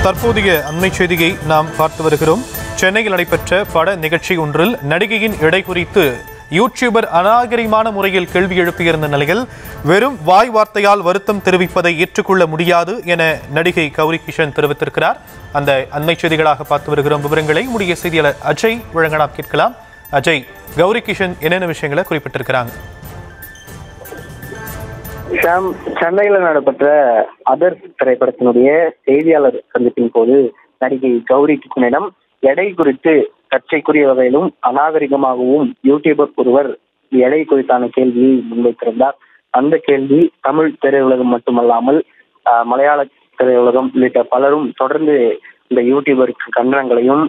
தற்போதைய அண்மை செய்தியை நாம் பார்த்து வருகிறோம். சென்னையில் நடைபெற்ற பட நிகழ்ச்சி ஒன்றில் நடிகையின் எடை குறித்து யூடியூபர் அநாகரிகமான முறையில் கேள்வி எழுப்பியிருந்த நிலையில் வெறும் வாய் வார்த்தையால் வருத்தம் தெரிவிப்பதை ஏற்றுக்கொள்ள முடியாது என நடிகை கௌரி கிஷன் தெரிவித்திருக்கிறார். அந்த அண்மை செய்திகளாக பார்த்து வருகிறோம். விவரங்களை முடிய செய்தியாளர் அஜய் வழங்க நாம் கேட்கலாம். அஜய், கௌரி கிஷன் என்னென்ன விஷயங்களை குறிப்பிட்டிருக்கிறாங்க? சென்னையில் நடைபெற்ற அதர்ஸ் திரைப்படத்தினுடைய செய்தியாளர் சந்திப்பின் போது நடிகை கௌரி கிஷனிடம் எடை குறித்து சர்ச்சைக்குரிய வகையிலும் அநாகரிகமாகவும் யூடியூபர் ஒருவர் எடை குறித்தான கேள்வியை முன்வைத்திருந்தார். அந்த கேள்வி தமிழ் திரையுலகம் மட்டுமல்லாமல் மலையாள திரையுலகம் உள்ளிட்ட பலரும் தொடர்ந்து இந்த யூடியூபருக்கு கண்டனங்களையும்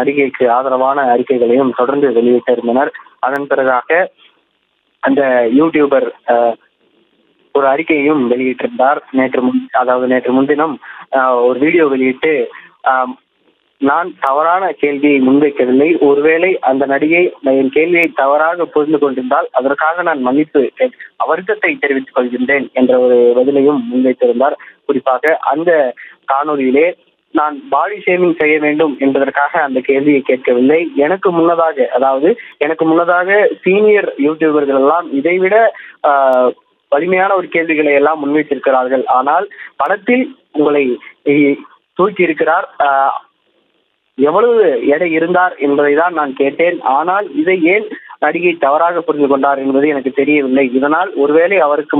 நடிகைக்கு ஆதரவான அறிக்கைகளையும் தொடர்ந்து வெளியிட்டிருந்தனர். அதன் பிறகாக அந்த யூடியூபர் ஒரு அறிக்கையையும் வெளியிட்டிருந்தார். நேற்று முன்தினம் ஒரு வீடியோ வெளியிட்டு, நான் தவறான கேள்வியை முன்வைக்கவில்லை, ஒருவேளை அந்த நடிகை என் கேள்வியை தவறாக புரிந்து கொண்டிருந்தால் அதற்காக நான் மன்னிப்பு வருத்தத்தை தெரிவித்துக் கொள்கின்றேன் என்ற ஒரு பதிலையும் முன்வைத்திருந்தார். குறிப்பாக அந்த காணொலியிலே நான் பாடி ஷேமிங் செய்ய வேண்டும் என்பதற்காக அந்த கேள்வியை கேட்கவில்லை. எனக்கு முன்னதாக சீனியர் யூடியூபர்கள் எல்லாம் இதைவிட வலிமையான ஒரு கேள்விகளை எல்லாம் முன்வைத்திருக்கிறார்கள். ஆனால் படத்தில் உங்களை தூக்கி இருக்கிறார், எவ்வளவு எடை இருந்தார் என்பதை தான் நான் கேட்டேன். ஆனால் இதை ஏன் நடிகை தவறாக புரிந்து கொண்டார் என்பது எனக்கு தெரியவில்லை. இதனால் ஒருவேளை அவருக்கு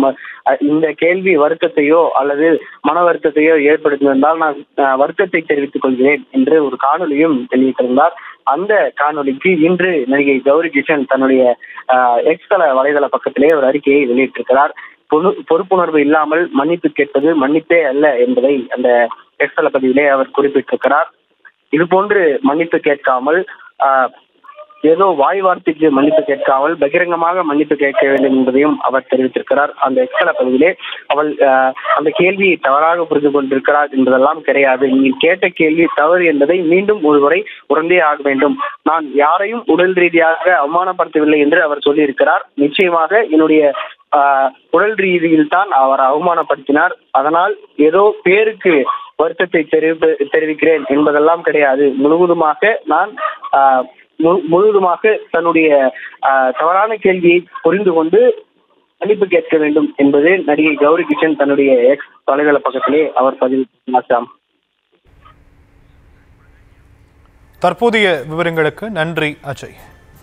இந்த கேள்வி வருத்தத்தையோ அல்லது மன வருத்தத்தையோ ஏற்படுத்தியிருந்தால் நான் வருத்தத்தை தெரிவித்துக் கொள்கிறேன் என்று ஒரு காணொலியும் வெளியிட்டிருந்தார். அந்த காணொலிக்கு இன்று நடிகை கௌரி கிஷன் தன்னுடைய எக்ஸ் தள வலைதள பக்கத்திலே ஒரு அறிக்கையை வெளியிட்டிருக்கிறார். பொறுப்புணர்வு இல்லாமல் மன்னிப்பு கேட்பது மன்னிப்பே அல்ல என்பதை அந்த எக்ஸ் தள பதிவிலே அவர் குறிப்பிட்டிருக்கிறார். இது போன்று மன்னிப்பு கேட்காமல், ஏதோ வாய் வார்த்தைக்கு மன்னிப்பு கேட்காமல் பகிரங்கமாக மன்னிப்பு கேட்க வேண்டும் என்பதையும் அவர் தெரிவித்திருக்கிறார். அந்த எக்ஸ்தல பதிவிலே அவள் அந்த கேள்வியை தவறாக புரிந்து கொண்டிருக்கிறார் என்பதெல்லாம் கிடையாது, நீங்கள் கேட்ட கேள்வி தவறு என்பதை மீண்டும் ஒருமுறை உணர்ந்தே ஆக வேண்டும். நான் யாரையும் உடல் ரீதியாக அவமானப்படுத்தவில்லை என்று அவர் சொல்லியிருக்கிறார். நிச்சயமாக என்னுடைய உடல் ரீதியில் தான் அவர் அவமானப்படுத்தினார். அதனால் ஏதோ பேருக்கு வருத்தத்தை தெரிவிக்கிறேன் என்பதெல்லாம் கிடையாது. முழுவதுமாக தன்னுடைய தவறான கேள்வியை புரிந்து கொண்டு மன்னிப்பு கேட்க வேண்டும் என்பது நடிகை கௌரி கிஷன் தன்னுடைய எக்ஸ் வலைதள பக்கத்திலே அவர் பதிவிட்டார். தற்போதைய விவரங்களுக்கு நன்றி அஜய்.